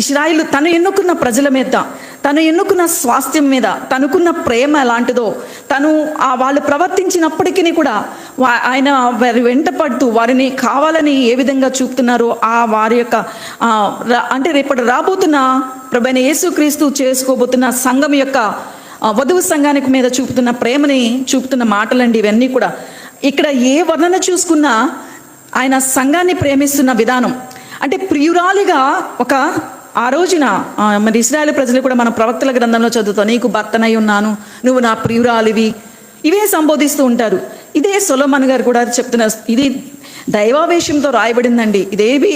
ఇశ్రాయేలు తను ఎన్నుకున్న ప్రజల మీద, తను ఎన్నుకున్న స్వాస్థ్యం మీద తనకున్న ప్రేమ ఎలాంటిదో, తను వాళ్ళు ప్రవర్తించినప్పటికీ కూడా ఆయన వారి వెంట పడుతూ వారిని కావాలని ఏ విధంగా చూపుతున్నారో వారి యొక్క అంటే రేపటి రాబోతున్న ప్రభువైన యేసుక్రీస్తు చేసుకోబోతున్న సంఘం యొక్క వధువు సంఘానికి మీద చూపుతున్న ప్రేమని చూపుతున్న మాటలండి ఇవన్నీ కూడా. ఇక్కడ ఏ వర్ణన చూసుకున్నా ఆయన సంఘాన్ని ప్రేమిస్తున్న విధానం అంటే ప్రియురాలిగా ఆ రోజున మరి ఇశ్రాయేలు ప్రజలు కూడా మన ప్రవక్తల గ్రంథంలో చదువుతాం, నీకు భర్తనై ఉన్నాను, నువ్వు నా ప్రియురాలివి, ఇవే సంబోధిస్తూ ఉంటారు. ఇదే సొలొమోను గారు కూడా చెప్తున్నారు. ఇది దైవావేశంతో రాయబడిందండి. ఇదేవి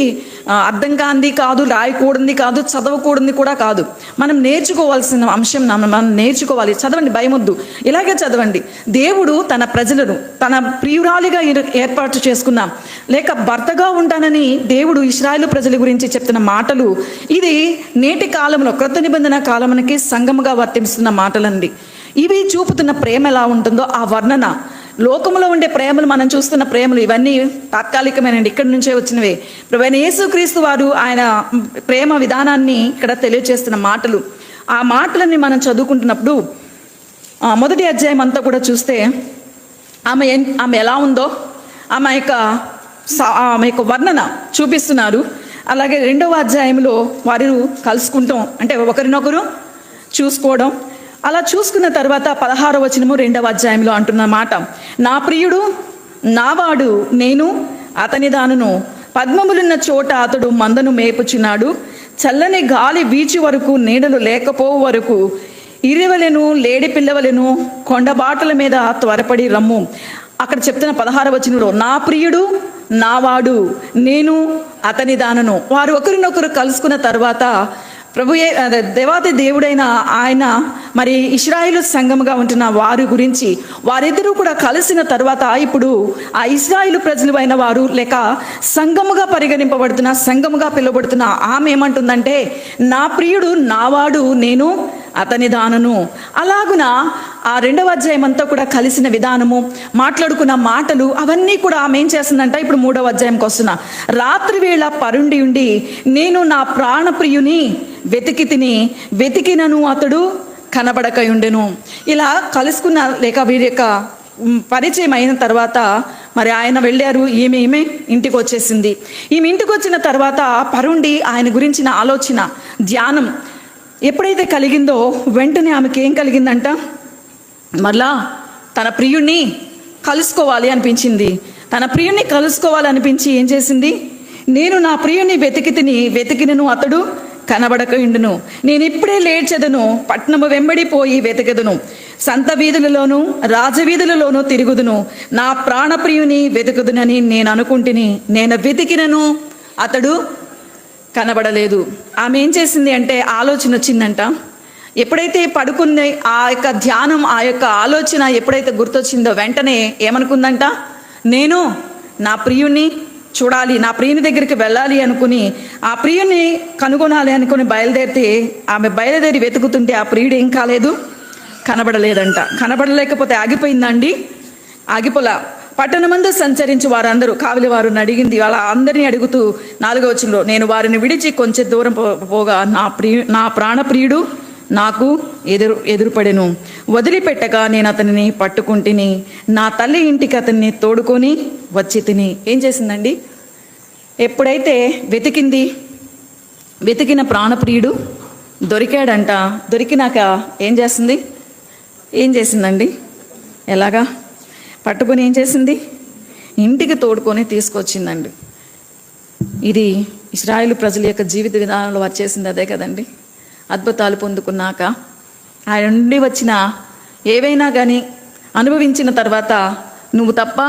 అర్థం కాంది కాదు, రాయకూడదు కాదు, చదవకూడదు కూడా కాదు. మనం నేర్చుకోవాల్సిన అంశం మనం నేర్చుకోవాలి. చదవండి, భయమొద్దు, ఇలాగే చదవండి. దేవుడు తన ప్రజలను తన ప్రియురాలిగా ఏర్పాటు చేసుకున్నాం, లేక భర్తగా ఉంటానని దేవుడు ఇశ్రాయేలు ప్రజల గురించి చెప్తున్న మాటలు ఇది నేటి కాలంలో క్రొత్త నిబంధన కాలమునకి సంఘముగా వర్తిస్తున్న మాటలండి. ఇవి చూపుతున్న ప్రేమ ఎలా ఉంటుందో ఆ వర్ణన. లోకంలో ఉండే ప్రేమలు, మనం చూస్తున్న ప్రేమలు ఇవన్నీ తాత్కాలికమేనండి, ఇక్కడి నుంచే వచ్చినవే. ప్రభువైన యేసుక్రీస్తు వారు ఆయన ప్రేమ విధానాన్ని ఇక్కడ తెలియజేస్తున్న మాటలు. ఆ మాటలన్నీ మనం చదువుకుంటున్నప్పుడు మొదటి అధ్యాయం అంతా కూడా చూస్తే ఆమె ఎలా ఉందో ఆమె యొక్క వర్ణన చూపిస్తున్నారు. అలాగే రెండవ అధ్యాయంలో వారు కలుసుకుంటాం అంటే ఒకరినొకరు చూసుకోవడం. అలా చూసుకున్న తర్వాత 16వ వచనము 2వ అధ్యాయంలో అంటున్న మాట, నా ప్రియుడు నావాడు, నేను అతని దానును, పద్మములున్న చోట అతడు మందను మేపుచున్నాడు, చల్లని గాలి వీచి వరకు నీడలు లేకపోవు వరకు ఇరివలెను లేడి పిల్లవలెను కొండబాటల మీద త్వరపడి రమ్ము. అక్కడ చెప్తున్న 16వ వచనంలో నా ప్రియుడు నావాడు, నేను అతని దానను. వారు ఒకరినొకరు కలుసుకున్న తర్వాత దేవాది దేవుడైన ఆయన మరి ఇశ్రాయేలు సంఘముగా ఉంటున్న వారి గురించి వారిద్దరూ కూడా కలిసిన తర్వాత ఇప్పుడు ఆ ఇశ్రాయేలు ప్రజలు అయిన వారు లేక సంఘముగా పరిగణింపబడుతున్న, సంఘముగా పిలువబడుతున్న ఆమె ఏమంటుందంటే నా ప్రియుడు నావాడు, నేను అతని దానను. అలాగున ఆ 2వ అధ్యాయం అంతా కూడా కలిసిన విధానము, మాట్లాడుకున్న మాటలు అవన్నీ కూడా ఆమె ఏం చేస్తుందంట. ఇప్పుడు 3వ అధ్యాయంకి వస్తున్నా. రాత్రి వేళ పరుండి ఉండి నేను నా ప్రాణప్రియుని వెతికినను అతడు కనబడకయుండెను. ఇలా కలుసుకున్న లేక వీరి యొక్క పరిచయం అయిన తర్వాత మరి ఆయన వెళ్ళారు, ఈమె ఇంటికి వచ్చేసింది. ఈమె ఇంటికి వచ్చిన తర్వాత పరుండి ఆయన గురించిన ఆలోచన, ధ్యానం ఎప్పుడైతే కలిగిందో వెంటనే ఆమెకి ఏం కలిగిందంట, మళ్ళా తన ప్రియుణ్ణి కలుసుకోవాలి అనిపించింది. తన ప్రియుణ్ణి కలుసుకోవాలనిపించి ఏం చేసింది, నేను నా ప్రియుణ్ణి వెతికినను అతడు కనబడకయుండును, నేను ఇప్పుడే లేచెదను, పట్నము వెంబడిపోయి వెతకెదను, సంత వీధులలోను రాజవీధులలోనూ తిరుగుదును, నా ప్రాణప్రియుని వెతుకుదునని నేను అనుకుంటుని, నేను వెతికినను అతడు కనబడలేదు. ఆమె ఏం చేసింది అంటే ఆలోచన వచ్చిందంట. ఎప్పుడైతే పడుకుంది ఆ యొక్క ధ్యానం, ఆ యొక్క ఆలోచన ఎప్పుడైతే గుర్తొచ్చిందో వెంటనే ఏమనుకుందంట, నేను నా ప్రియుణ్ణి చూడాలి, నా ప్రియుని దగ్గరికి వెళ్ళాలి అనుకుని ఆ ప్రియుని కనుగొనాలి అనుకుని బయలుదేరితే ఆమె బయలుదేరి వెతుకుతుంటే ఆ ప్రియుడు ఏం కాలేదు, కనబడలేదంట. కనబడలేకపోతే ఆగిపోయిందండి, ఆగిపోలా. పట్టణమందు సంచరించి వారందరూ కావలి వారిని అడిగింది. వాళ్ళ అందరినీ అడుగుతూ 4వ వచనంలో నేను వారిని విడిచి కొంచెం దూరం పోగా నా ప్రాణప్రియుడు నాకు ఎదురుపడెను, వదిలిపెట్టగా నేను అతనిని పట్టుకుంటుని నా తల్లి ఇంటికి అతన్ని తోడుకొని వచ్చి తిని. ఏం చేసిందండి, ఎప్పుడైతే వెతికిన ప్రాణప్రియుడు దొరికాడంట. దొరికినాక ఏం చేసిందండి, ఎలాగా పట్టుకొని ఏం చేసింది, ఇంటికి తోడుకొని తీసుకొచ్చిందండి. ఇది ఇశ్రాయేలు ప్రజల యొక్క జీవిత విధానంలో వచ్చేసింది అదే కదండి. అద్భుతాలు పొందుకున్నాక ఆయన నుండి వచ్చిన ఏవైనా కానీ అనుభవించిన తర్వాత నువ్వు తప్ప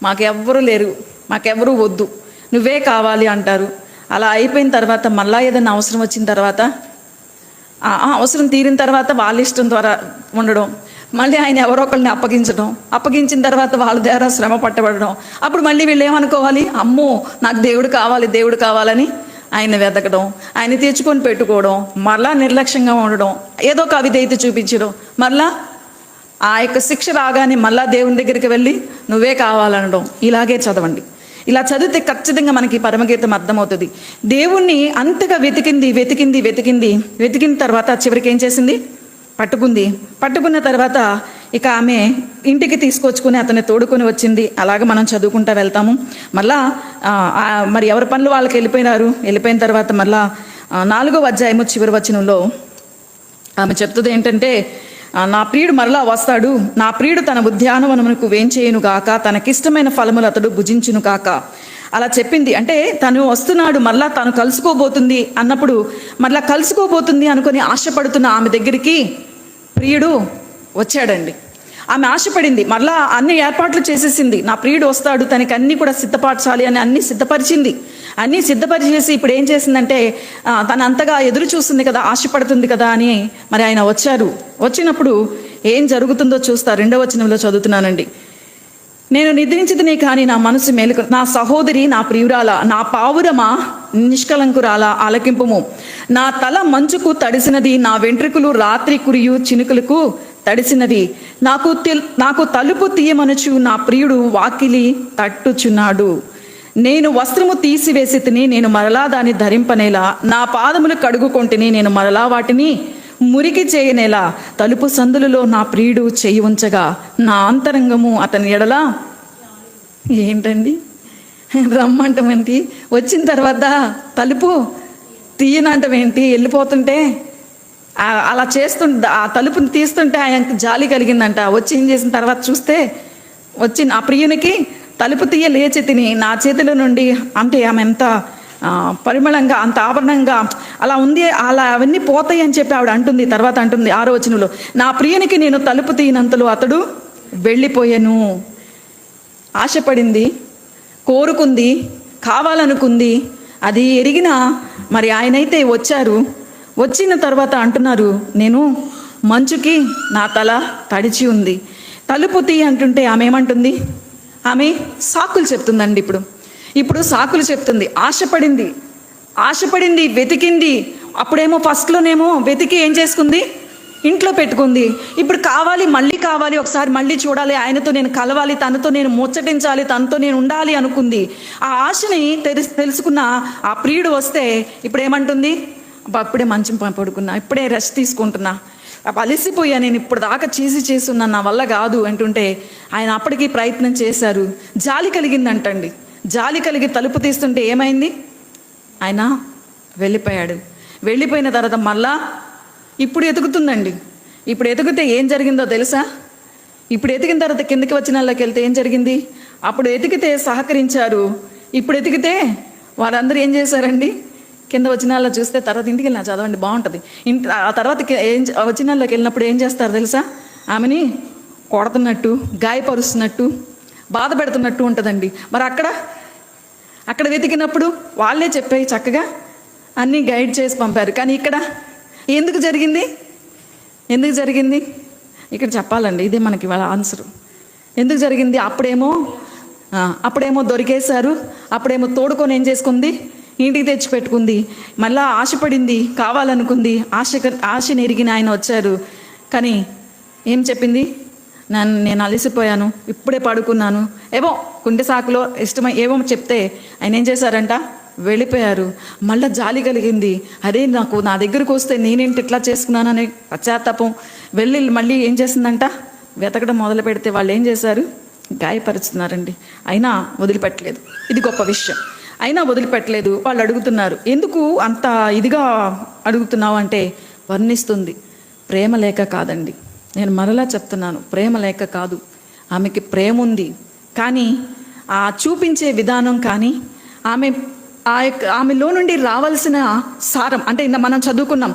మాకెవ్వరూ లేరు, మాకెవ్వరూ వద్దు, నువ్వే కావాలి అంటారు. అలా అయిపోయిన తర్వాత మళ్ళా ఏదైనా అవసరం వచ్చిన తర్వాత అవసరం తీరిన తర్వాత వాళ్ళ ఇష్టం ద్వారా ఉండడం, మళ్ళీ ఆయన ఎవరో ఒకరిని అప్పగించిన తర్వాత వాళ్ళ ద్వారా శ్రమ పట్టబడడం. అప్పుడు మళ్ళీ వీళ్ళు ఏమనుకోవాలి, అమ్మో నాకు దేవుడు కావాలని ఆయన వెతకడం, ఆయన తెచ్చుకొని పెట్టుకోవడం, మళ్ళా నిర్లక్ష్యంగా ఉండడం, ఏదో ఒక అవిధేయత చూపించడం, మళ్ళా ఆ యొక్క శిక్ష రాగానే మళ్ళా దేవుని దగ్గరికి వెళ్ళి నువ్వే కావాలనడం. ఇలాగే చదవండి. ఇలా చదివితే ఖచ్చితంగా మనకి పరమగీతం అర్థమవుతుంది. దేవుణ్ణి అంతగా వెతికిన తర్వాత చివరికి ఏం చేసింది? పట్టుకున్న తర్వాత ఇక ఆమె ఇంటికి తీసుకొచ్చుకుని అతన్ని తోడుకొని వచ్చింది. అలాగే మనం చదువుకుంటూ వెళ్తాము. మళ్ళా మరి ఎవరి పనులు వాళ్ళకి వెళ్ళిపోయిన తర్వాత మళ్ళా 4వ అధ్యాయము చివరి వచనంలో ఆమె చెప్తుంది ఏంటంటే, నా ప్రియుడు మరలా వస్తాడు, నా ప్రియుడు తన ఉద్యానవనమునకు వేంచేయును గాక, తనకిష్టమైన ఫలములు అతడు భుజించును కాక. అలా చెప్పింది. అంటే తను వస్తున్నాడు, మళ్ళా తను కలుసుకోబోతుంది అన్నప్పుడు, మళ్ళా కలుసుకోబోతుంది అనుకొని ఆశపడుతున్న ఆమె దగ్గరికి ప్రియుడు వచ్చాడండి. ఆమె ఆశపడింది, మళ్ళా అన్ని ఏర్పాట్లు చేసేసింది. నా ప్రియుడు వస్తాడు, తనకి అన్నీ కూడా సిద్ధపరచాలి అని అన్నీ సిద్ధపరిచేసి ఇప్పుడు ఏం చేసిందంటే, తను అంతగా ఎదురు చూస్తుంది కదా, ఆశపడుతుంది కదా అని మరి ఆయన వచ్చినప్పుడు ఏం జరుగుతుందో చూస్తా. 2వ వచనంలో చదువుతున్నానండి. నేను నిద్రించితిని కానీ నా మనసు మేలుకు, నా సహోదరి, నా ప్రియురాల, నా పావురమా, నిష్కలంకురాల ఆలకింపుము. నా తల మంచుకు తడిసినది, నా వెంట్రుకలు రాత్రి కురియు చినుకులకు తడిసినది. నాకు తలుపు తీయమనుచు నా ప్రియుడు వాకిలి తట్టుచున్నాడు. నేను వస్త్రము తీసివేసి తిని, నేను మరలా దాన్ని ధరింపనేలా, నా పాదములు కడుగుకొంటిని, నేను మరలా వాటిని మురికి చేయనేలా. తలుపు సందులలో నా ప్రియుడు చేయి ఉంచగా, నా అంతరంగము అతని ఎడల ఏంటండి రమ్మంటమేంటి? వచ్చిన తర్వాత తలుపు తీయనంటమేంటి? వెళ్ళిపోతుంటే అలా ఆ తలుపుని తీస్తుంటే ఆయనకు జాలి కలిగిందంట. వచ్చి ఏం చేసిన తర్వాత చూస్తే, వచ్చి నా ప్రియునికి తలుపు తీయ లేచి తిని నా చేతిలో నుండి, అంటే ఆమె ఎంత పరిమళంగా, అంత ఆభరణంగా అలా ఉంది, అలా అవన్నీ పోతాయి అని చెప్పి ఆవిడ అంటుంది. తర్వాత అంటుంది 6వ వచనంలో, నా ప్రియునికి నేను తలుపు తీయనంతలో అతడు వెళ్ళిపోయాను. ఆశపడింది, కోరుకుంది, కావాలనుకుంది, అది ఎరిగిన మరి ఆయనైతే వచ్చిన తర్వాత అంటున్నారు, నేను మంచుకి నా తల తడిచి ఉంది, తలుపు తీయి అంటుంటే ఆమె ఏమంటుంది? ఆమె సాకులు చెప్తుందండి. ఇప్పుడు సాకులు చెప్తుంది. ఆశపడింది, వెతికింది. అప్పుడేమో ఫస్ట్లోనేమో వెతికి ఏం చేసుకుంది? ఇంట్లో పెట్టుకుంది. ఇప్పుడు మళ్ళీ కావాలి, ఒకసారి మళ్ళీ చూడాలి, ఆయనతో నేను కలవాలి, తనతో నేను ముచ్చటించాలి, తనతో నేను ఉండాలి అనుకుంది. ఆ ఆశని తెలుసుకున్న ఆ ప్రియుడు వస్తే ఇప్పుడు ఏమంటుంది? అప్పుడే మంచం పడుకున్నా, ఇప్పుడే రెస్ట్ తీసుకుంటున్నా, అలసిపోయా, నేను ఇప్పుడు దాకా చేసి ఉన్నా, నా వల్ల కాదు అంటుంటే ఆయన అప్పటికీ ప్రయత్నం చేశారు. జాలి కలిగిందంటండి. జాలి కలిగి తలుపు తీస్తుంటే ఏమైంది? ఆయన వెళ్ళిపోయిన తర్వాత మళ్ళా ఇప్పుడు ఎతుకుతుందండి. ఇప్పుడు ఎతికితే ఏం జరిగిందో తెలుసా? ఇప్పుడు ఎతికిన తర్వాత కిందకి వచ్చిన వాళ్ళకి వెళ్తే ఏం జరిగింది? అప్పుడు ఎతికితే సహకరించారు, ఇప్పుడు ఎతికితే వారందరూ ఏం చేశారండి? కింద వచ్చిన వాళ్ళ చూస్తే, తర్వాత ఇంటికి వెళ్ళినా చదవండి బాగుంటుంది. ఆ తర్వాత వచ్చిన వాళ్ళకి వెళ్ళినప్పుడు ఏం చేస్తారు తెలుసా? ఆమెని కొడుతున్నట్టు, గాయపరుస్తున్నట్టు, బాధ పెడుతున్నట్టు ఉంటుందండి. మరి అక్కడ వెతికినప్పుడు వాళ్ళే చెప్పాయి, చక్కగా అన్నీ గైడ్ చేసి పంపారు. కానీ ఇక్కడ ఎందుకు జరిగింది? ఇక్కడ చెప్పాలండి, ఇదే మనకి వాళ్ళ ఆన్సరు. ఎందుకు జరిగింది? అప్పుడేమో దొరికేశారు, అప్పుడేమో తోడుకొని ఏం చేసుకుంది? ఇంటికి తెచ్చి పెట్టుకుంది. మళ్ళా ఆశపడింది, కావాలనుకుంది, ఆశని ఎరిగిన ఆయన వచ్చారు. కానీ ఏం చెప్పింది? నేను అలసిపోయాను, ఇప్పుడే పడుకున్నాను, ఏవో కుండె సాకులో ఇష్టమై ఏవో చెప్తే ఆయన ఏం చేశారంట? వెళ్ళిపోయారు. మళ్ళీ జాలి కలిగింది, అదే నా దగ్గరకు వస్తే నేనేంటి ఇట్లా చేసుకున్నానని పశ్చాత్తాపం మళ్ళీ ఏం చేసిందంట? వెతకడం మొదలు పెడితే వాళ్ళు ఏం చేశారు? గాయపరుస్తున్నారండి. అయినా వదిలిపెట్టలేదు. ఇది గొప్ప విషయం. అయినా వదిలిపెట్టలేదు. వాళ్ళు అడుగుతున్నారు, ఎందుకు అంత ఇదిగా అడుగుతున్నావు అంటే వర్ణిస్తుంది. ప్రేమ లేక కాదండి, నేను మరలా చెప్తున్నాను, ప్రేమ లేక కాదు. ఆమెకి ప్రేమ ఉంది, కానీ ఆ చూపించే విధానం కానీ ఆమెలో నుండి రావాల్సిన సారం, అంటే మనం చదువుకున్నాం,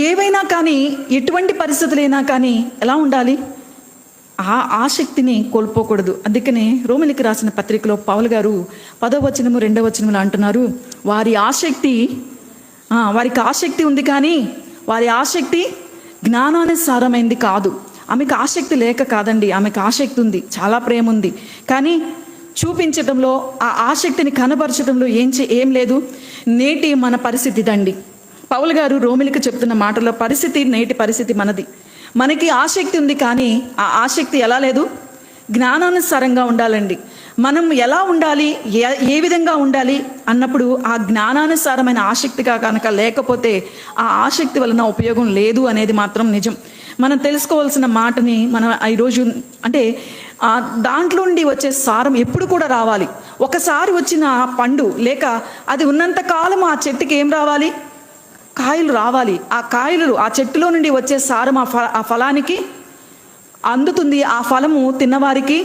ఏవైనా కానీ ఎటువంటి పరిస్థితులైనా కానీ ఎలా ఉండాలి? ఆ ఆసక్తిని కోల్పోకూడదు. అందుకనే రోమిలికి రాసిన పత్రికలో పౌలు గారు 10వ వచనము 2వ వచనంలో అంటున్నారు, వారికి ఆసక్తి ఉంది, కానీ వారి ఆసక్తి జ్ఞానానుసారమైంది కాదు. ఆమెకు ఆసక్తి లేక కాదండి, ఆమెకు ఆసక్తి ఉంది, చాలా ప్రేమ ఉంది, కానీ చూపించడంలో, ఆ ఆసక్తిని కనబరచడంలో ఏం లేదు. నేటి మన పరిస్థితి దండి. పౌలు గారు రోమిలికి చెప్తున్న మాటలో నేటి పరిస్థితి మనది. మనకి ఆసక్తి ఉంది, కానీ ఆ ఆసక్తి ఎలా లేదు? జ్ఞానానుసారంగా ఉండాలండి. మనం ఎలా ఉండాలి, ఏ విధంగా ఉండాలి అన్నప్పుడు ఆ జ్ఞానానుసారమైన ఆసక్తిగా కనుక లేకపోతే ఆ ఆసక్తి వలన ఉపయోగం లేదు అనేది మాత్రం నిజం. మనం తెలుసుకోవాల్సిన మాటని మనం ఈరోజు అంటే దాంట్లో నుండి వచ్చే సారం ఎప్పుడు కూడా రావాలి. ఒకసారి వచ్చిన పండు లేక అది ఉన్నంత కాలం ఆ చెట్టుకి ఏం రావాలి, కాయలు రావాలి. ఆ కాయలు ఆ చెట్టులో నుండి వచ్చే సారం ఆ ఫలానికి అందుతుంది. ఆ ఫలము తిన్నవారికి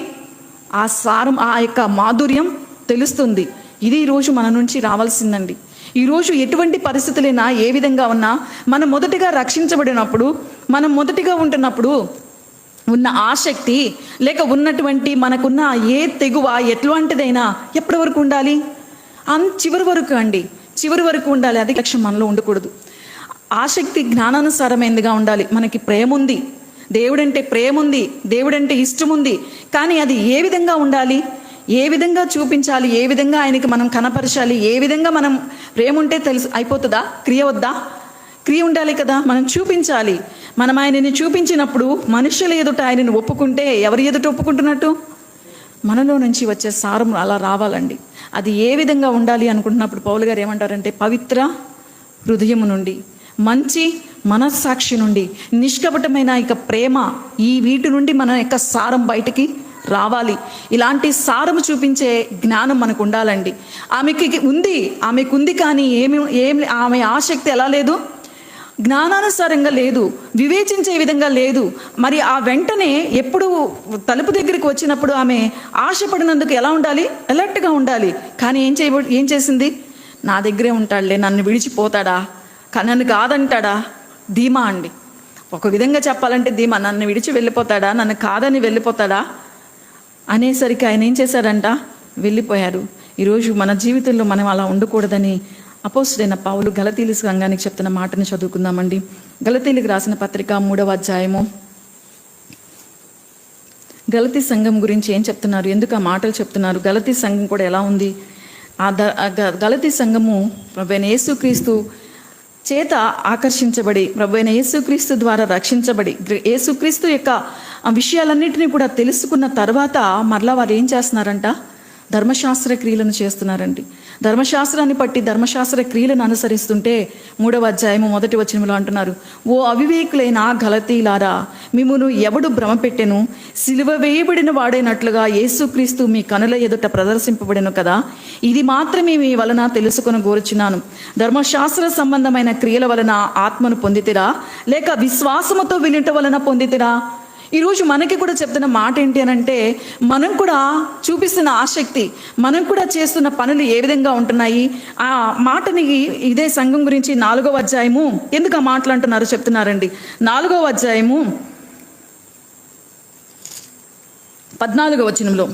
ఆ సారం, ఆ యొక్క మాధుర్యం తెలుస్తుంది. ఇది ఈరోజు మన నుంచి రావాల్సిందండి. ఈరోజు ఎటువంటి పరిస్థితులైనా ఏ విధంగా ఉన్నా మనం మొదటిగా రక్షించబడినప్పుడు, మనం మొదటిగా ఉంటున్నప్పుడు ఉన్న ఆసక్తి లేక ఉన్నటువంటి మనకున్న ఏ తెగువ ఎటువంటిదైనా ఎప్పటి వరకు ఉండాలి, చివరి వరకు అండి, చివరి వరకు ఉండాలి. అది లక్ష్యం మనలో ఉండకూడదు. ఆసక్తి జ్ఞానానుసారమైనదిగా ఉండాలి. మనకి ప్రేమ ఉంది, దేవుడంటే ప్రేమ ఉంది, దేవుడంటే ఇష్టం ఉంది. కానీ అది ఏ విధంగా ఉండాలి, ఏ విధంగా చూపించాలి, ఏ విధంగా ఆయనకి మనం కనపరచాలి, ఏ విధంగా మనం ప్రేమ ఉంటే తెలుసు అయిపోతుందా, క్రియ వద్దా? క్రియ ఉండాలి కదా, మనం చూపించాలి. మనం ఆయనని చూపించినప్పుడు మనుషుల ఎదుట ఆయనని ఒప్పుకుంటే ఎవరి ఎదుట ఒప్పుకుంటున్నట్టు? మనలో నుంచి వచ్చే సారం అలా రావాలండి. అది ఏ విధంగా ఉండాలి అనుకుంటున్నప్పుడు పౌలు గారు ఏమంటారంటే, పవిత్ర హృదయము నుండి, మంచి మనస్సాక్షి నుండి, నిష్కపటమైన ఇక ప్రేమ, ఈ వీటి నుండి మన యొక్క సారం బయటికి రావాలి. ఇలాంటి సారము చూపించే జ్ఞానం మనకు ఉండాలండి. ఆమెకుంది కానీ ఆమె ఆసక్తి ఎలా లేదు, జ్ఞానానుసారంగా లేదు, వివేచించే విధంగా లేదు. మరి ఆ వెంటనే ఎప్పుడు తలుపు దగ్గరికి వచ్చినప్పుడు ఆమె ఆశపడినందుకు ఎలా ఉండాలి, అలర్ట్గా ఉండాలి. కానీ ఏం చేసింది? నా దగ్గరే ఉంటాడులే, నన్ను విడిచిపోతాడా, నన్ను కాదంటాడా? ధీమా అండి. ఒక విధంగా చెప్పాలంటే ధీమా. నన్ను విడిచి వెళ్ళిపోతాడా, నన్ను కాదని వెళ్ళిపోతాడా అనేసరికి ఆయన ఏం చేశారంట, వెళ్ళిపోయారు. ఈరోజు మన జీవితంలో మనం అలా ఉండకూడదని అపోస్తుడైన పౌలు గలతీలు సంఘానికి చెప్తున్న మాటని చదువుకుందామండి. గలతీలకు రాసిన పత్రిక 3వ అధ్యాయము. గలతీ సంఘం గురించి ఏం చెప్తున్నారు, ఎందుకు ఆ మాటలు చెప్తున్నారు, గలతీ సంఘం కూడా ఎలా ఉంది? గలతీ సంఘము ప్రభువైన యేసుక్రీస్తు చేత ఆకర్షించబడి, ప్రభువైన యేసుక్రీస్తు ద్వారా రక్షించబడి, యేసుక్రీస్తు యొక్క విషయాలన్నింటినీ కూడా తెలుసుకున్న తర్వాత మరలా వారు ఏం చేస్తున్నారంట, ధర్మశాస్త్ర క్రియలను చేస్తున్నారండి. ధర్మశాస్త్రాన్ని బట్టి ధర్మశాస్త్ర క్రియలను అనుసరిస్తుంటే 3వ అధ్యాయము 1వ వచనంలో అంటున్నారు, ఓ అవివేకులైన గలతీలారా, మిమ్మును ఎవడు భ్రమ పెట్టెను, సిలువ వేయబడిన వాడైనట్లుగా యేసుక్రీస్తు మీ కనుల ఎదుట ప్రదర్శింపబడెను కదా, ఇది మాత్రమే మీ వలన తెలుసుకొని కోరుచున్నాను. ధర్మశాస్త్ర సంబంధమైన క్రియల వలన ఆత్మను పొందితిరా, లేక విశ్వాసముతో వినుట వలన పొందితిరా? ఈరోజు మనకి కూడా చెప్తున్న మాట ఏంటి అని అంటే, మనం కూడా చూపిస్తున్న ఆసక్తి, మనం కూడా చేస్తున్న పనులు ఏ విధంగా ఉంటున్నాయి? ఆ మాటని ఇదే సంఘం గురించి 4వ అధ్యాయము ఎందుకు ఆ మాటలు అంటున్నారు చెప్తున్నారండి. 4వ అధ్యాయము 14వ వచనంలో,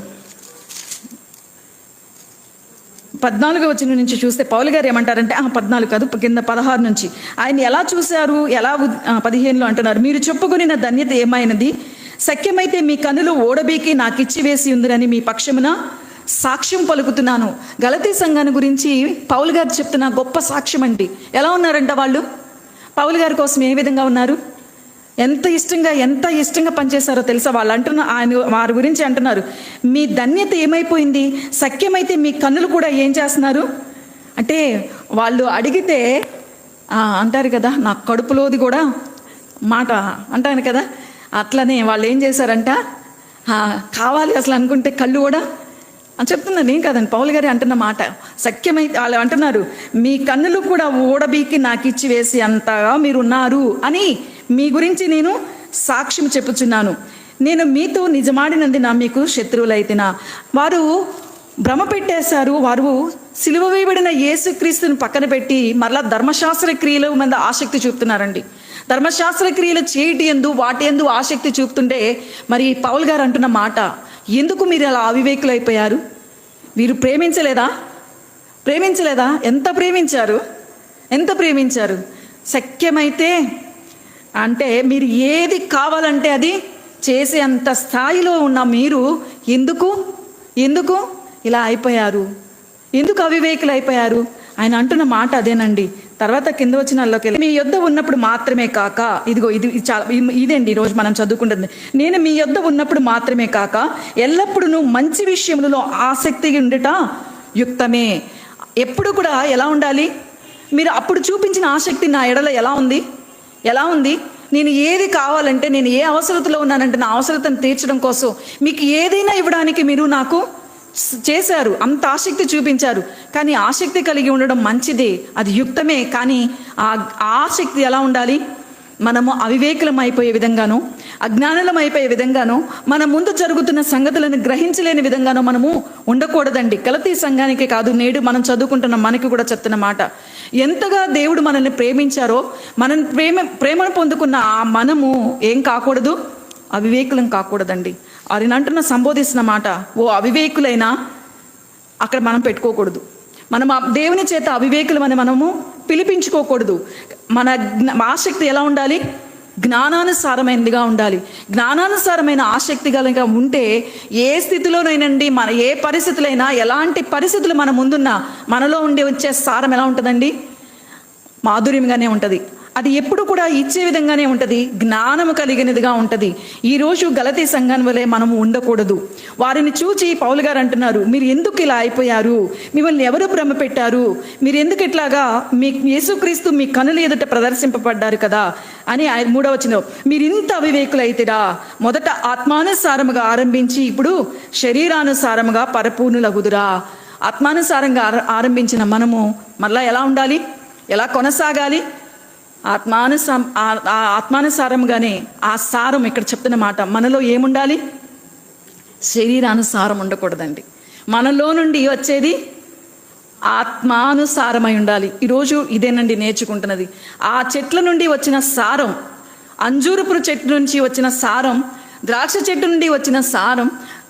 14వ వచనం నుంచి చూస్తే పౌలు గారు ఏమంటారంటే, 14 కాదు, కింద 16 నుంచి ఆయన ఎలా చూశారు, ఎలా 15లో అంటున్నారు, మీరు చెప్పుకుని ధన్యత ఏమైనది, శక్యమైతే మీ కనులు ఓడబీకి నాకు ఇచ్చివేసి ఉందిరని మీ పక్షమున సాక్ష్యం పలుకుతున్నాను. గలతీ సంఘాన్ని గురించి పౌలు గారు చెప్తున్న గొప్ప సాక్ష్యం అండి. ఎలా ఉన్నారంట వాళ్ళు? పౌలు గారి కోసం ఏ విధంగా ఉన్నారు, ఎంత ఇష్టంగా పనిచేశారో తెలుసా? వాళ్ళు వారి గురించి అంటున్నారు, మీ ధన్యత ఏమైపోయింది, సఖ్యమైతే మీ కన్నులు కూడా ఏం చేస్తున్నారు అంటే, వాళ్ళు అడిగితే అంటారు కదా, నా కడుపులోది కూడా మాట అంటాను కదా, అట్లనే వాళ్ళు ఏం చేశారంట, కావాలి అసలు అనుకుంటే కళ్ళు కూడా అని చెప్తున్నారు. నేను కదండి, పౌలు గారి అంటున్న మాట. సఖ్యమైతే వాళ్ళు అంటున్నారు, మీ కన్నులు కూడా ఓడబీకి నాకు ఇచ్చి వేసి అంతగా మీరున్నారు అని మీ గురించి నేను సాక్ష్యం చెప్పుచున్నాను. నేను మీతో నిజమాడినందున మీకు శత్రువులైతినా? వారు భ్రమ పెట్టేశారు. వారు సిలువ వేయబడిన యేసుక్రీస్తుని పక్కన పెట్టి మరలా ధర్మశాస్త్ర క్రియల మీద ఆసక్తి చూపుతున్నారండి. ధర్మశాస్త్ర క్రియలు చేయటి ఎందు వాటి ఎందు ఆసక్తి చూపుతుంటే మరి పౌలు గారు అంటున్న మాట, ఎందుకు మీరు అలా అవివేకులు అయిపోయారు? వీరు ప్రేమించలేదా? ఎంత ప్రేమించారు? సఖ్యమైతే అంటే మీరు ఏది కావాలంటే అది చేసే అంత స్థాయిలో ఉన్న మీరు ఎందుకు ఇలా అయిపోయారు? ఎందుకు అవివేకులు అయిపోయారు? ఆయన అంటున్న మాట అదేనండి, తర్వాత కింద వచనాల్లోకి వెళ్ళి, మీ యొద్ద ఉన్నప్పుడు మాత్రమే కాక, ఇదిగో ఇది చాలా ఇదండి ఈరోజు మనం చదువుకుంటుంది. నేను మీ యొద్ద ఉన్నప్పుడు మాత్రమే కాక ఎల్లప్పుడూ మంచి విషయములలో ఆసక్తిగా ఉండుట యుక్తమే. ఎప్పుడు కూడా ఎలా ఉండాలి? మీరు అప్పుడు చూపించిన ఆసక్తి నా ఎడల ఎలా ఉంది? నేను ఏది కావాలంటే, నేను ఏ అవసరతలో ఉన్నానంటే నా అవసరతను తీర్చడం కోసం మీకు ఏదైనా ఇవ్వడానికి మీరు నాకు చేశారు, అంత ఆసక్తి చూపించారు. కానీ ఆసక్తి కలిగి ఉండడం మంచిదే, అది యుక్తమే. కానీ ఆ ఆసక్తి ఎలా ఉండాలి? మనము అవివేకులం అయిపోయే విధంగానో, అజ్ఞానులం అయిపోయే విధంగానో, మన ముందు జరుగుతున్న సంగతులను గ్రహించలేని విధంగానో మనము ఉండకూడదండి. గలతీ సంఘానికే కాదు, నేడు మనం చదువుకుంటున్న మనకి కూడా చెప్తున్న మాట, ఎంతగా దేవుడు మనల్ని ప్రేమించారో, మనల్ని ప్రేమను పొందుకున్న ఆ మనము ఏం కాకూడదు? అవివేకులం కాకూడదండి. ఆయన అంటున్న సంబోధిస్తున్న మాట, ఓ అవివేకులైనా అక్కడ మనం పెట్టుకోకూడదు. మనం దేవుని చేత అవివేకులమని మనము పిలిపించుకోకూడదు. మన ఆసక్తి ఎలా ఉండాలి? జ్ఞానానుసారమైనదిగా ఉండాలి. జ్ఞానానుసారమైన ఆసక్తి కనుక ఉంటే ఏ స్థితిలోనైనండి, మన ఏ పరిస్థితులైనా, ఎలాంటి పరిస్థితులు మన ముందున్నా మనలో ఉండే వచ్చే సారం ఎలా ఉంటుందండి? మాధుర్యంగానే ఉంటుంది. అది ఎప్పుడు కూడా ఇచ్చే విధంగానే ఉంటుంది, జ్ఞానము కలిగినదిగా ఉంటుంది. ఈరోజు గలతీ సంఘం వలె మనము ఉండకూడదు. వారిని చూచి పౌలు గారు అంటున్నారు, మీరు ఎందుకు ఇలా అయిపోయారు? మిమ్మల్ని ఎవరు భ్రమ పెట్టారు? మీరు ఎందుకు ఇట్లాగా? మీ యేసుక్రీస్తు మీ కనుల ఎదుట ప్రదర్శింపబడ్డారు కదా అని 3వ వచనం, మీరు ఇంత అవివేకులైతేరా, మొదట ఆత్మానుసారముగా ఆరంభించి ఇప్పుడు శరీరానుసారముగా పరిపూర్ణులగుదురా. ఆత్మానుసారంగా ఆరంభించిన మనము మళ్ళా ఎలా ఉండాలి? ఎలా కొనసాగాలి? ఆత్మానుసారంగానే. ఆ సారం ఇక్కడ చెప్తున్న మాట, మనలో ఏముండాలి? శరీరానుసారం ఉండకూడదండి. మనలో నుండి వచ్చేది ఆత్మానుసారమై ఉండాలి. ఈరోజు ఇదేనండి నేర్చుకుంటున్నది. ఆ చెట్ల నుండి వచ్చిన సారం, అంజూరపు చెట్టు నుంచి వచ్చిన సారం, ద్రాక్ష చెట్టు నుండి వచ్చిన సారం,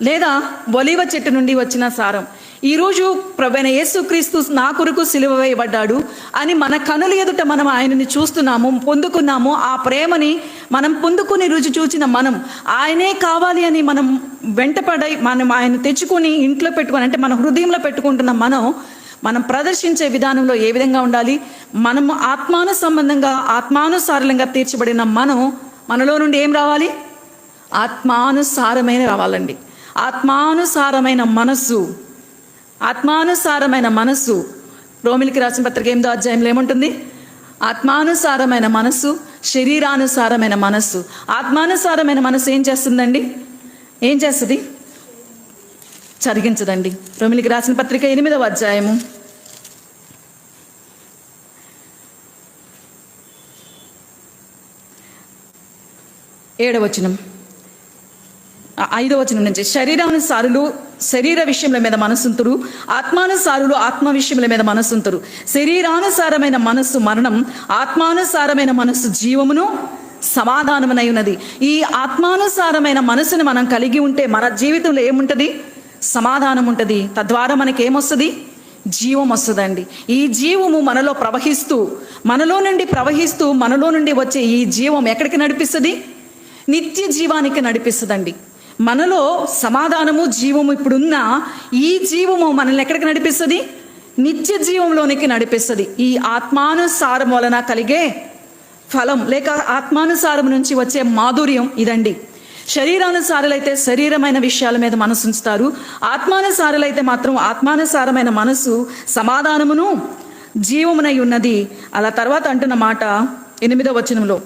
లేదా ఒలీవ చెట్టు నుండి వచ్చిన సారం. ఈరోజు ప్రభువైన యేసుక్రీస్తు నా కొరకు సిలువ వేయబడ్డాడు అని మన కనుల ఎదుట మనం ఆయనని చూస్తున్నాము, పొందుకున్నాము. ఆ ప్రేమని మనం పొందుకుని రుచి చూచిన మనం, ఆయనే కావాలి అని మనం వెంటపడి మనం ఆయన తెచ్చుకొని ఇంట్లో పెట్టుకొని, అంటే మన హృదయంలో పెట్టుకుంటున్న మనం ప్రదర్శించే విధానంలో ఏ విధంగా ఉండాలి? మనం ఆత్మానుసారంగా తీర్చబడిన మనలో నుండి ఏం రావాలి? ఆత్మానుసారమైన రావాలండి. ఆత్మానుసారమైన మనస్సు. రోమిలికి రాసిన పత్రిక 8వ అధ్యాయంలో ఏముంటుంది? ఆత్మానుసారమైన మనస్సు, శరీరానుసారమైన మనస్సు. ఆత్మానుసారమైన మనస్సు ఏం చేస్తుందండి? ఏం చేస్తుంది? జరిగించదండి. రోమిలికి రాసిన పత్రిక 8వ అధ్యాయము 7వ వచనం, 5వ వచనం నుంచి, శరీరానుసారులు శరీర విషయముల మీద మనసుంతురు, ఆత్మానుసారులు ఆత్మ విషయముల మీద మనసుంతురు. శరీరానుసారమైన మనస్సు మరణం, ఆత్మానుసారమైన మనస్సు జీవమును సమాధానమునై ఉన్నది. ఈ ఆత్మానుసారమైన మనసును మనం కలిగి ఉంటే మన జీవితంలో ఏముంటుంది? సమాధానం ఉంటుంది. తద్వారా మనకి ఏమొస్తుంది? జీవం వస్తుందండి. ఈ జీవము మనలో నుండి వచ్చే ఈ జీవం ఎక్కడికి నడిపిస్తుంది? నిత్య జీవానికి నడిపిస్తుందండి. మనలో సమాధానము, జీవము ఇప్పుడున్న ఈ జీవము మనల్ని ఎక్కడికి నడిపిస్తుంది? నిత్య జీవంలోనికి నడిపిస్తుంది. ఈ ఆత్మానుసారం వలన కలిగే ఫలం, లేక ఆత్మానుసారం నుంచి వచ్చే మాధుర్యం ఇదండి. శరీరానుసారులైతే శరీరమైన విషయాల మీద మనసు ఉంచుతారు. ఆత్మానుసారులైతే మాత్రం ఆత్మానుసారమైన మనసు సమాధానమును జీవమునై ఉన్నది. అలా తర్వాత అంటున్న మాట 8వ వచనంలో,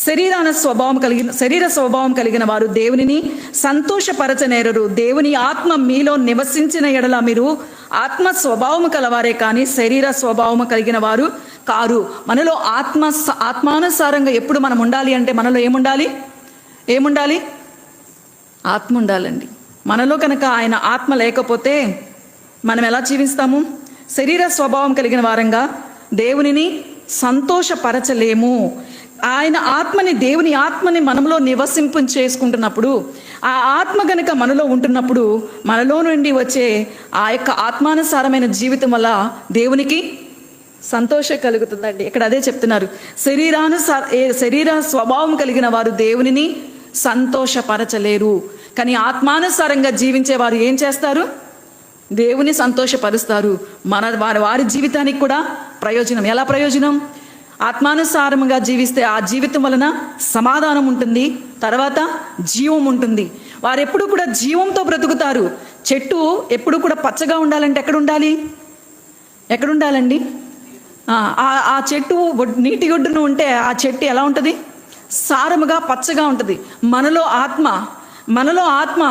శరీర స్వభావం కలిగిన వారు దేవునిని సంతోషపరచనేరరు. దేవుని ఆత్మ మీలో నివసించిన ఎడల మీరు ఆత్మ స్వభావము కలవారే కానీ శరీర స్వభావము కలిగిన వారు కారు. మనలో ఆత్మానుసారంగా ఎప్పుడు మనం ఉండాలి అంటే మనలో ఏముండాలి? ఆత్మ ఉండాలండి. మనలో కనుక ఆయన ఆత్మ లేకపోతే మనం ఎలా జీవిస్తాము? శరీర స్వభావం కలిగిన వారంగా దేవునిని సంతోషపరచలేము. దేవుని ఆత్మని మనలో నివసింపు చేసుకుంటున్నప్పుడు, ఆ ఆత్మ గనుక మనలో ఉంటున్నప్పుడు మనలో నుండి వచ్చే ఆ యొక్క ఆత్మానుసారమైన జీవితం వల్ల దేవునికి సంతోషం కలుగుతుందండి. ఇక్కడ అదే చెప్తున్నారు, శరీర స్వభావం కలిగిన వారు దేవునిని సంతోషపరచలేరు. కానీ ఆత్మానుసారంగా జీవించేవారు ఏం చేస్తారు? దేవుని సంతోషపరుస్తారు. వారి జీవితానికి కూడా ప్రయోజనం. ఎలా ప్రయోజనం? ఆత్మానుసారముగా జీవిస్తే ఆ జీవితం వలన సమాధానం ఉంటుంది, తర్వాత జీవం ఉంటుంది. వారు ఎప్పుడు కూడా జీవంతో బ్రతుకుతారు. చెట్టు ఎప్పుడు కూడా పచ్చగా ఉండాలంటే ఎక్కడ ఉండాలండి? ఆ చెట్టు నీటి ఒడ్డున ఉంటే ఆ చెట్టు ఎలా ఉంటుంది? సారముగా పచ్చగా ఉంటుంది. మనలో ఆత్మ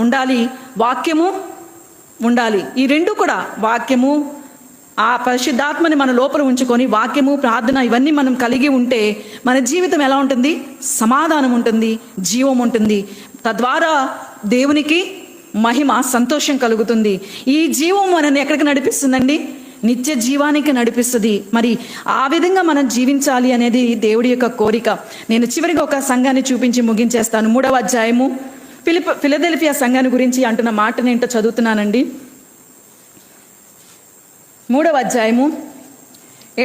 ఉండాలి, వాక్యము ఉండాలి. ఈ రెండు కూడా, వాక్యము, ఆ పరిశుద్ధాత్మని మన లోపల ఉంచుకొని వాక్యము, ప్రార్థన ఇవన్నీ మనం కలిగి ఉంటే మన జీవితం ఎలా ఉంటుంది? సమాధానం ఉంటుంది, జీవం ఉంటుంది. తద్వారా దేవునికి మహిమ, సంతోషం కలుగుతుంది. ఈ జీవం మనల్ని ఎక్కడికి నడిపిస్తుందండి? నిత్య జీవానికి నడిపిస్తుంది. మరి ఆ విధంగా మనం జీవించాలి అనేది దేవుడి యొక్క కోరిక. నేను చివరిగా ఒక సంఘాన్ని చూపించి ముగించేస్తాను. 3వ అధ్యాయము ఫిలదెల్ఫియా సంఘాన్ని గురించి అంటున్న మాటను ఏంటో చదువుతున్నానండి. 3వ అధ్యాయము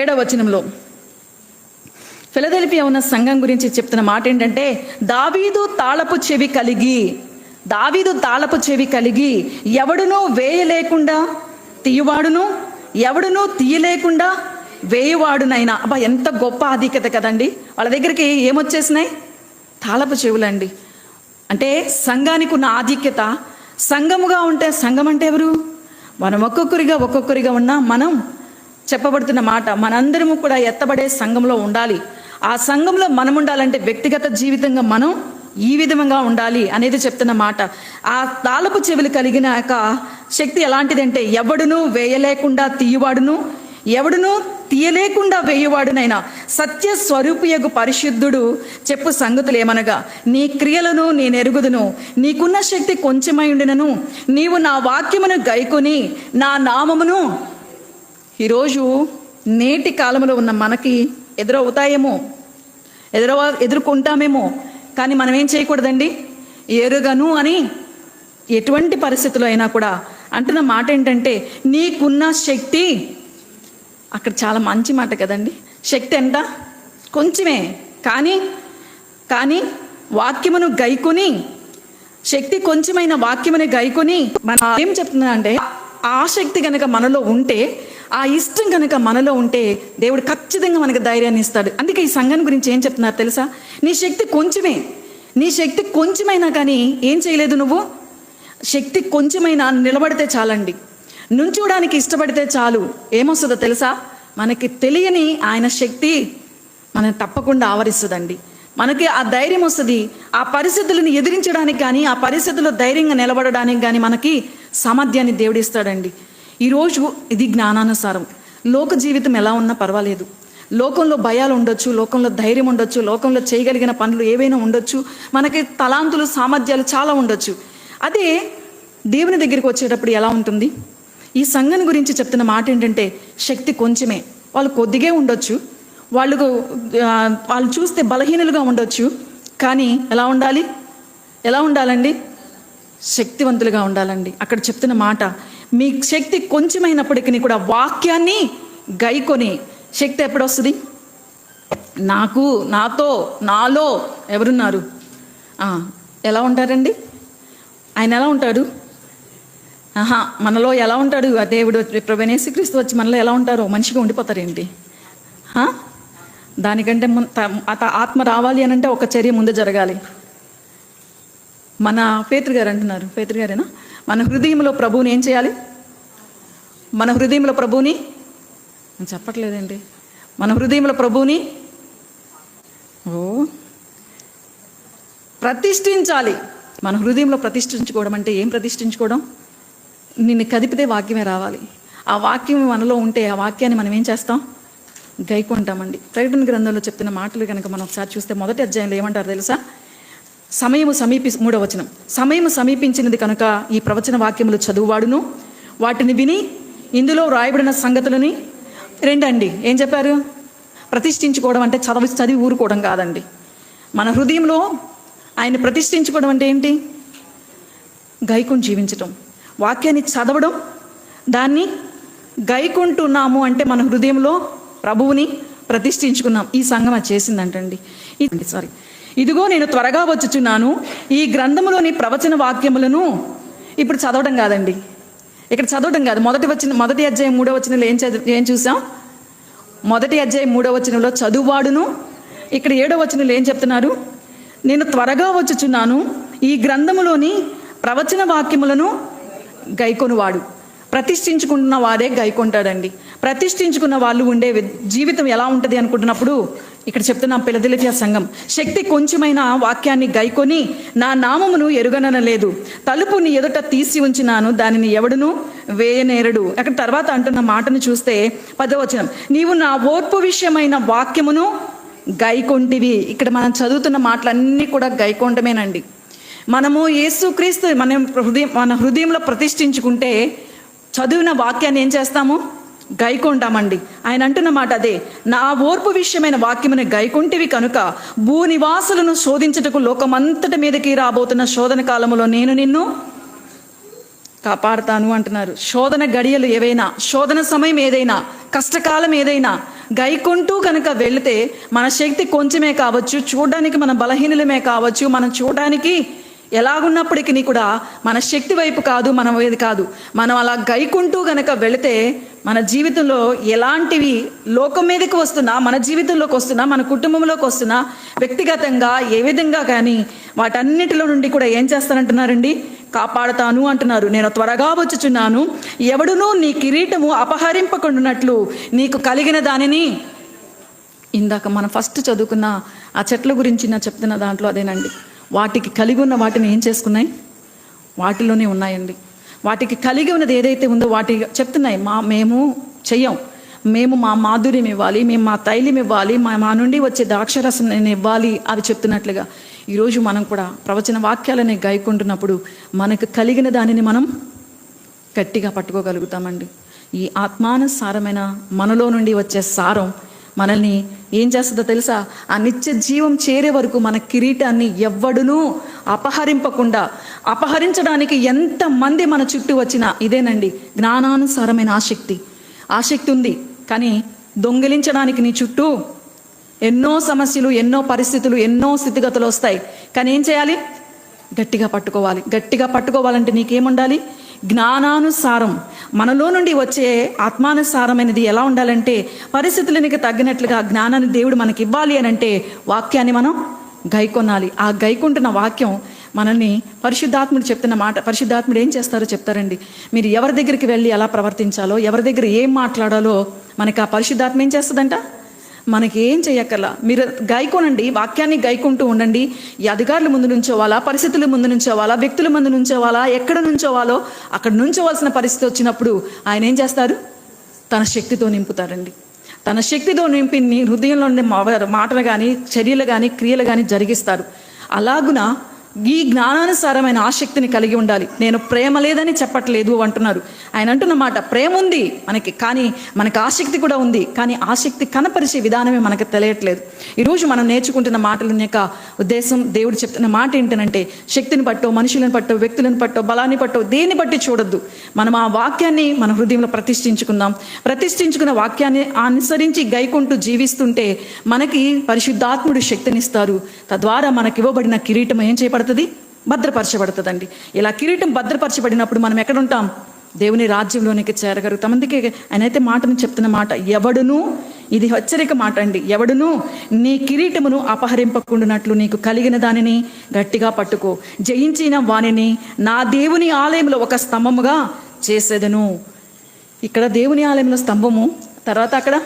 7వ వచనంలో ఫిలదెల్ఫియా ఉన్న సంఘం గురించి చెప్తున్న మాట ఏంటంటే, దావీదు తాళపు చెవి కలిగి ఎవడునూ వేయలేకుండా తీయువాడును, ఎవడునూ తీయలేకుండా వేయువాడునైనా. అబ్బా, ఎంత గొప్ప ఆధిక్యత కదండి! వాళ్ళ దగ్గరికి ఏమొచ్చేసినాయి? తాళపు చెవులండి. అంటే సంఘానికి ఉన్న ఆధిక్యత. సంఘముగా ఉంటే, సంఘం అంటే ఎవరు? మనం ఒక్కొక్కరిగా ఉన్నా మనం చెప్పబడుతున్న మాట, మనందరము కూడా ఎత్తబడే సంఘంలో ఉండాలి. ఆ సంఘంలో మనం ఉండాలంటే వ్యక్తిగత జీవితంగా మనం ఈ విధంగా ఉండాలి అనేది చెప్తున్న మాట. ఆ తాళపు చెవులు కలిగిన శక్తి ఎలాంటిదంటే, ఎవడును వేయలేకుండా తీయువాడును, ఎవడును తీయలేకుండా వేయువాడునైనా సత్య స్వరూపియగు పరిశుద్ధుడు చెప్పు సంగతులు ఏమనగా, నీ క్రియలను నేను ఎరుగుదును, నీకున్న శక్తి కొంచెమై ఉండినను నీవు నా వాక్యమును గైకొని నా నామమును. ఈరోజు నేటి కాలంలో ఉన్న మనకి ఎదుర్కొంటామేమో, కానీ మనం ఏం చేయకూడదండి? ఎరుగను అని ఎటువంటి పరిస్థితుల్లో అయినా కూడా అంటున్న మాట ఏంటంటే, నీకున్న శక్తి. అక్కడ చాలా మంచి మాట కదండి. శక్తి ఎంత? కొంచెమే. కానీ వాక్యమును గైకొని, శక్తి కొంచెమైన వాక్యముని గైకొని మనం ఏం చెప్తున్నా అంటే, ఆ శక్తి కనుక మనలో ఉంటే, ఆ ఇష్టం కనుక మనలో ఉంటే దేవుడు ఖచ్చితంగా మనకు ధైర్యాన్ని ఇస్తాడు. అందుకే ఈ సంఘాన్ని గురించి ఏం చెప్తున్నారు తెలుసా? నీ శక్తి కొంచెమైనా కానీ ఏం చేయలేదు నువ్వు. శక్తి కొంచెమైనా నిలబడితే చాలండి, నుంచోడానికి ఇష్టపడితే చాలు. ఏమొస్తుందో తెలుసా? మనకి తెలియని ఆయన శక్తి మనని తప్పకుండా ఆవరిస్తుందండి. మనకి ఆ ధైర్యం వస్తుంది. ఆ పరిస్థితులను ఎదిరించడానికి కానీ, ఆ పరిస్థితుల్లో ధైర్యంగా నిలబడడానికి కానీ మనకి సామర్థ్యాన్ని దేవుడిస్తాడండి. ఈరోజు ఇది జ్ఞానానుసారం. లోక జీవితం ఎలా ఉన్నా పర్వాలేదు. లోకంలో భయాలు ఉండొచ్చు, లోకంలో ధైర్యం ఉండొచ్చు, లోకంలో చేయగలిగిన పనులు ఏవైనా ఉండొచ్చు, మనకి తలాంతులు, సామర్థ్యాలు చాలా ఉండొచ్చు. అదే దేవుని దగ్గరికి వచ్చేటప్పుడు ఎలా ఉంటుంది? ఈ సంఘం గురించి చెప్తున్న మాట ఏంటంటే, శక్తి కొంచెమే. వాళ్ళు కొద్దిగా ఉండొచ్చు, వాళ్ళు చూస్తే బలహీనులుగా ఉండొచ్చు, కానీ ఎలా ఉండాలండి? శక్తివంతులుగా ఉండాలండి. అక్కడ చెప్తున్న మాట, మీ శక్తి కొంచెమైనప్పటికీ కూడా వాక్యాన్ని గైకొని. శక్తి ఎప్పుడు వస్తుంది? నాలో ఎవరున్నారు? ఎలా ఉంటారండి? ఆయన ఎలా ఉంటాడు? మనలో ఎలా ఉంటాడు? దేవుడు ప్రభువైన యేసుక్రీస్తు వచ్చి మనలో ఎలా ఉంటారో మనిషిగా ఉండిపోతారేంటి? దానికంటే ఆత్మ రావాలి అని అంటే ఒక చర్య ముందు జరగాలి. మన పేతురు గారు అంటున్నారు, పేతురు గారేనా, మన హృదయంలో ప్రభువుని ఏం చేయాలి? మన హృదయంలో ప్రభువుని నేను చెప్పట్లేదండి. మన హృదయంలో ప్రభువుని ప్రతిష్ఠించాలి. మన హృదయంలో ప్రతిష్ఠించుకోవడం అంటే ఏం ప్రతిష్ఠించుకోవడం? నిన్ను కదిపితే వాక్యమే రావాలి. ఆ వాక్యం మనలో ఉంటే ఆ వాక్యాన్ని మనం ఏం చేస్తాం? గైకుంటామండి. ప్రకటన గ్రంథంలో చెప్తున్న మాటలు కనుక మనం ఒకసారి చూస్తే, 1వ అధ్యాయంలో ఏమంటారు తెలుసా? 3వ వచనం, సమయము సమీపించినది కనుక ఈ ప్రవచన వాక్యములు చదువువాడును వాటిని విని ఇందులో రాయబడిన సంగతులని రెండండి. ఏం చెప్పారు? ప్రతిష్ఠించుకోవడం అంటే చదివి ఊరుకోవడం కాదండి. మన హృదయంలో ఆయన ప్రతిష్ఠించుకోవడం అంటే ఏంటి? గైకొని జీవించటం, వాక్యాన్ని చదవడం, దాన్ని గైకుంటున్నాము అంటే మన హృదయంలో ప్రభువుని ప్రతిష్ఠించుకున్నాం. ఈ సంఘం అది చేసిందంటండి. ఇదిగో నేను త్వరగా వచ్చుచున్నాను, ఈ గ్రంథములోని ప్రవచన వాక్యములను ఇప్పుడు చదవడం కాదండి, ఇక్కడ చదవడం కాదు. మొదటి అధ్యాయం 3వ వచనంలో ఏం చూసాం? మొదటి అధ్యాయం 3వ వచనంలో చదువువాడును, ఇక్కడ 7వ వచనంలో ఏం చెప్తున్నారు? నేను త్వరగా వచ్చుచున్నాను, ఈ గ్రంథములోని ప్రవచన వాక్యములను గైకొనువాడు. ప్రతిష్ఠించుకున్న వాడే గైకొంటాడండి. ప్రతిష్ఠించుకున్న వాళ్ళు ఉండే జీవితం ఎలా ఉంటుంది అనుకుంటున్నప్పుడు ఇక్కడ చెప్తున్న ఫిలదెల్ఫియా సంఘం, శక్తి కొంచెమైన వాక్యాన్ని గైకొని నా నామమును ఎరుగనలేదు, తలుపు నీ ఎదుట తీసి ఉంచినాను, దానిని ఎవడును వేయనేరడు. అక్కడ తర్వాత అంటున్న మాటను చూస్తే 10వ వచనం, నీవు నా ఓర్పు విషయమైన వాక్యమును గైకొంటివి. ఇక్కడ మనం చదువుతున్న మాటలన్నీ కూడా గైకొండమేనండి. మనము యేసుక్రీస్తు మన హృదయంలో ప్రతిష్ఠించుకుంటే చదివిన వాక్యాన్ని ఏం చేస్తాము? గైకొంటామండి. ఆయన అంటున్న మాట అదే, నా ఓర్పు విషయమైన వాక్యముని గైకొంటివి కనుక భూనివాసులను శోధించుటకు లోకమంతటి మీదకి రాబోతున్న శోధన కాలములో నేను నిన్ను కాపాడుతాను అంటున్నారు. శోధన గడియలు ఏవైనా, శోధన సమయం ఏదైనా, కష్టకాలం ఏదైనా గైకొంటూ కనుక వెళితే మన శక్తి కొంచెమే కావచ్చు, చూడడానికి మన బలహీనలమే కావచ్చు, మనం చూడడానికి ఎలాగున్నప్పటికీ కూడా మన శక్తి వైపు కాదు, మన ఏది కాదు, మనం అలా గైకుంటూ గనక వెళితే మన జీవితంలో ఎలాంటివి లోకం మీదకి వస్తున్నా, మన జీవితంలోకి వస్తున్నా, మన కుటుంబంలోకి వస్తున్నా, వ్యక్తిగతంగా ఏ విధంగా కానీ వాటన్నిటిలో నుండి కూడా ఏం చేస్తానంటున్నారండి? కాపాడుతాను అంటున్నారు. నేను త్వరగా వచ్చుచున్నాను, ఎవడునూ నీ కిరీటము అపహరింపకుండానట్లు నీకు కలిగిన దానిని. ఇందాక మనం ఫస్ట్ చదువుకున్న ఆ చెట్ల గురించి నా చెప్తున్న దాంట్లో అదేనండి. వాటికి కలిగి ఉన్న వాటిని ఏం చేసుకున్నాయి? వాటిలోనే ఉన్నాయండి. వాటికి కలిగి ఉన్నది ఏదైతే ఉందో వాటి చెప్తున్నాయి, మేము చెయ్యం, మేము మా మాధుర్యం ఇవ్వాలి, మేము మా తైలం ఇవ్వాలి, మా నుండి వచ్చే ద్రాక్షరసం నేను ఇవ్వాలి, అది చెప్తున్నట్లుగా ఈరోజు మనం కూడా ప్రవచన వాక్యాలని గైకుంటున్నప్పుడు మనకు కలిగిన దానిని మనం గట్టిగా పట్టుకోగలుగుతామండి. ఈ ఆత్మానుసారమైన మనలో నుండి వచ్చే సారం మనల్ని ఏం చేస్తుందో తెలుసా? ఆ నిత్య జీవం చేరే వరకు మన కిరీటాన్ని ఎవ్వడునూ అపహరింపకుండా, అపహరించడానికి ఎంతమంది మన చుట్టూ వచ్చినా ఇదేనండి జ్ఞానానుసారమైన ఆసక్తి ఉంది. కానీ దొంగిలించడానికి నీ చుట్టూ ఎన్నో సమస్యలు, ఎన్నో పరిస్థితులు, ఎన్నో స్థితిగతులు వస్తాయి. కానీ ఏం చేయాలి? గట్టిగా పట్టుకోవాలి. గట్టిగా పట్టుకోవాలంటే నీకేముండాలి? జ్ఞానానుసారం. మనలో నుండి వచ్చే ఆత్మానుసారమైనది ఎలా ఉండాలంటే పరిస్థితులకు తగ్గినట్లుగా జ్ఞానాన్ని దేవుడు మనకి ఇవ్వాలి అని అంటే వాక్యాన్ని మనం గైకొనాలి. ఆ గైకుంటున్న వాక్యం మనల్ని పరిశుద్ధాత్ముడు చెప్తున్న మాట, పరిశుద్ధాత్ముడు ఏం చేస్తారో చెప్తారండి. మీరు ఎవరి దగ్గరికి వెళ్ళి ఎలా ప్రవర్తించాలో, ఎవరి దగ్గర ఏం మాట్లాడాలో మనకి ఆ పరిశుద్ధాత్మ ఏం చేస్తుందంట? మనకి ఏం చెయ్యక్కర్లా. మీరు గైకోనండి, వాక్యాన్ని గైకుంటూ ఉండండి. ఈ అధికారుల ముందు నుంచోవాలా, పరిస్థితుల ముందు నుంచోవాలా, వ్యక్తుల ముందు నుంచోవాలా, ఎక్కడ నుంచోవాలో అక్కడ నుంచోవాల్సిన పరిస్థితి వచ్చినప్పుడు ఆయన ఏం చేస్తారు? తన శక్తితో నింపుతారండి. తన శక్తితో నింపి నీ హృదయంలో ఉండే మాటలు కానీ, చర్యలు కానీ, క్రియలు కానీ జరిగిస్తారు. అలాగున ఈ జ్ఞానానుసారమైన ఆసక్తిని కలిగి ఉండాలి. నేను ప్రేమ లేదని చెప్పట్లేదు అంటున్నారు. ఆయన అంటున్న మాట, ప్రేమ ఉంది మనకి, కానీ మనకి ఆసక్తి కూడా ఉంది. కానీ ఆసక్తి కనపరిచే విధానమే మనకు తెలియట్లేదు. ఈరోజు మనం నేర్చుకుంటున్న మాటల యొక్క ఉద్దేశం, దేవుడు చెప్తున్న మాట ఏంటంటే శక్తిని పట్టో, మనుషులను పట్టో, వ్యక్తులను పట్టో, బలాన్ని పట్టో, దేన్ని బట్టి చూడొద్దు. మనం ఆ వాక్యాన్ని మన హృదయంలో ప్రతిష్ఠించుకుందాం. ప్రతిష్ఠించుకున్న వాక్యాన్ని అనుసరించి గైకుంటూ జీవిస్తుంటే మనకి పరిశుద్ధాత్ముడు శక్తినిస్తారు. తద్వారా మనకి ఇవ్వబడిన కిరీటం ఏం చేయబడుతుంది? భద్రపరచబడుతుందండి. ఇలా కిరీటం భద్రపరచబడినప్పుడు మనం ఎక్కడ ఉంటాం? దేవుని రాజ్యంలోనికి చేరగలుగుతాం. అందుకే ఆయన అయితే మాటను చెప్తున్న మాట, ఎవడును, ఇది హెచ్చరిక మాట అండి, ఎవడును నీ కిరీటమును అపహరింపకుండానట్లు నీకు కలిగిన దానిని గట్టిగా పట్టుకో, జయించిన వానిని నా దేవుని ఆలయంలో ఒక స్తంభముగా చేసేదను. ఇక్కడ దేవుని ఆలయంలో స్తంభము, తర్వాత అక్కడ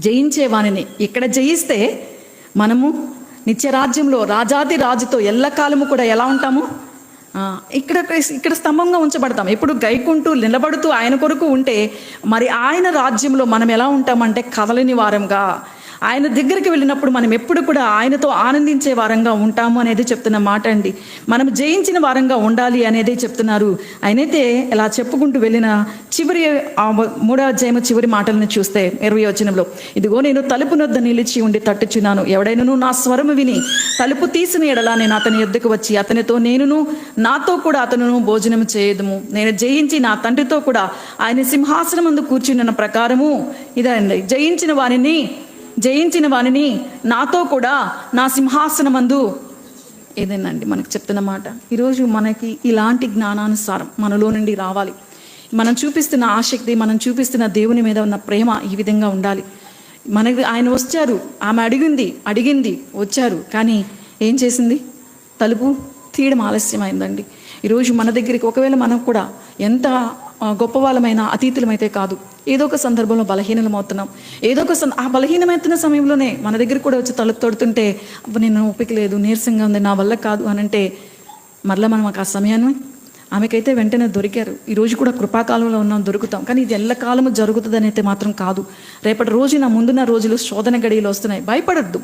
జయించే వానిని. ఇక్కడ జయిస్తే మనము నిత్యరాజ్యంలో రాజాది రాజుతో ఎల్లకాలము కూడా ఎలా ఉంటాము? ఇక్కడ స్తంభంగా ఉంచబడతాం. ఎప్పుడు గైకుంటూ నిలబడుతూ ఆయన కొరకు ఉంటే మరి ఆయన రాజ్యంలో మనం ఎలా ఉంటామంటే కదలని వారంగా, ఆయన దగ్గరికి వెళ్ళినప్పుడు మనం ఎప్పుడు కూడా ఆయనతో ఆనందించే వారంగా ఉంటాము అనేది చెప్తున్న మాట అండి. మనం జయించిన వారంగా ఉండాలి అనేది చెప్తున్నారు. ఆయనైతే ఇలా చెప్పుకుంటూ వెళ్ళిన చివరి 3వ అధ్యాయం చివరి మాటలను చూస్తే 20వ వచనంలో, ఇదిగో నేను తలుపు నొద్ద నిలిచి ఉండి తట్టుచున్నాను, ఎవడైనను నా స్వరము విని తలుపు తీసిన ఎడలా నేను అతని యొద్దకు వచ్చి అతనితో నేనును నాతో కూడా అతను భోజనం చేయదుము. నేను జయించి నా తండ్రితో కూడా ఆయన సింహాసనం ముందు కూర్చున్న ప్రకారము, ఇదండి జయించిన వానిని నాతో కూడా నా సింహాసనమందు. ఏదేనండి మనకు చెప్తున్న మాట. ఈరోజు మనకి ఇలాంటి జ్ఞానానుసారం మనలో నుండి రావాలి. మనం చూపిస్తున్న ఆసక్తి, మనం చూపిస్తున్న దేవుని మీద ఉన్న ప్రేమ ఈ విధంగా ఉండాలి. మనకి ఆయన వచ్చారు, ఆమె అడిగింది వచ్చారు, కానీ ఏం చేసింది? తలుపు తీయడం ఆలస్యమైందండి. ఈరోజు మన దగ్గరికి ఒకవేళ మనం కూడా ఎంత గొప్ప వాళ్ళమైన అతీతులమైతే కాదు, ఏదో ఒక సందర్భంలో బలహీనమవుతున్నాం. ఏదో ఒక ఆ బలహీనమవుతున్న సమయంలోనే మన దగ్గర కూడా వచ్చి తలుపు తొడుతుంటే, నేను ఓపిక లేదు, నీరసంగా ఉంది, నా వల్ల కాదు అని అంటే మరలా మనం ఆ సమయాన్ని ఆమెకైతే వెంటనే దొరికారు. ఈరోజు కూడా కృపాకాలంలో ఉన్నాం, దొరుకుతాం. కానీ ఇది ఎల్లకాలము జరుగుతుందని అయితే మాత్రం కాదు. రేపటి రోజు ముందున్న రోజులు శోధన గడియలు వస్తున్నాయి.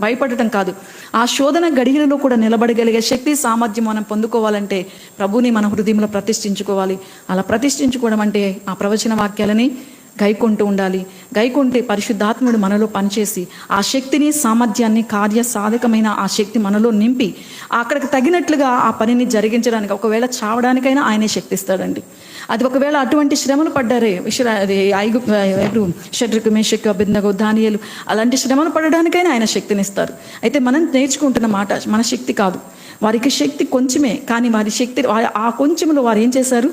భయపడటం కాదు, ఆ శోధన గడియలలో కూడా నిలబడగలిగే శక్తి, సామర్థ్యం మనం పొందుకోవాలంటే ప్రభుని మన హృదయంలో ప్రతిష్ఠించుకోవాలి. అలా ప్రతిష్ఠించుకోవడం అంటే ఆ ప్రవచన వాక్యాలని గైకొంటూ ఉండాలి. గైకొంటే పరిశుద్ధాత్ముడు మనలో పనిచేసి ఆ శక్తిని, సామర్థ్యాన్ని, కార్యసాధకమైన ఆ శక్తి మనలో నింపి అక్కడికి తగినట్లుగా ఆ పనిని జరిగించడానికి, ఒకవేళ చావడానికైనా ఆయనే శక్తిస్తాడండి. అది ఒకవేళ అటువంటి శ్రమలు పడ్డారే షడ్రకు, మేషకు, అబేద్నెగో, దానియేలు, అలాంటి శ్రమలు పడడానికైనా ఆయన శక్తినిస్తారు. అయితే మనం నేర్చుకుంటున్న మాట మన శక్తి కాదు. వారికి శక్తి కొంచెమే, కానీ వారి శక్తి ఆ కొంచెంలో వారు ఏం చేశారు?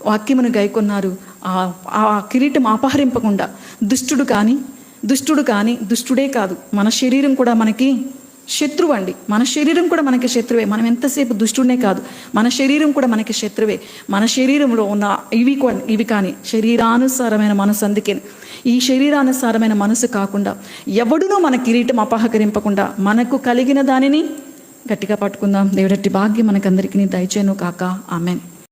వాక్యమును గైకొన్నారు. ఆ కిరీటం అపహరింపకుండా దుష్టుడే కాదు, మన శరీరం కూడా మనకి శత్రువు అండి. మన శరీరం కూడా మనకి శత్రువే. మనం ఎంతసేపు దుష్టుడే కాదు, మన శరీరం కూడా మనకి శత్రువే. మన శరీరంలో ఉన్న ఇవి కానీ శరీరానుసారమైన మనసు. అందుకే ఈ శరీరానుసారమైన మనసు కాకుండా ఎవడునూ మన కిరీటం అపహరింపకుండా మనకు కలిగిన దానిని గట్టిగా పట్టుకుందాం. దేవుడట్టి భాగ్యం మనకందరికీ దయచేను కాక. ఆమెన్.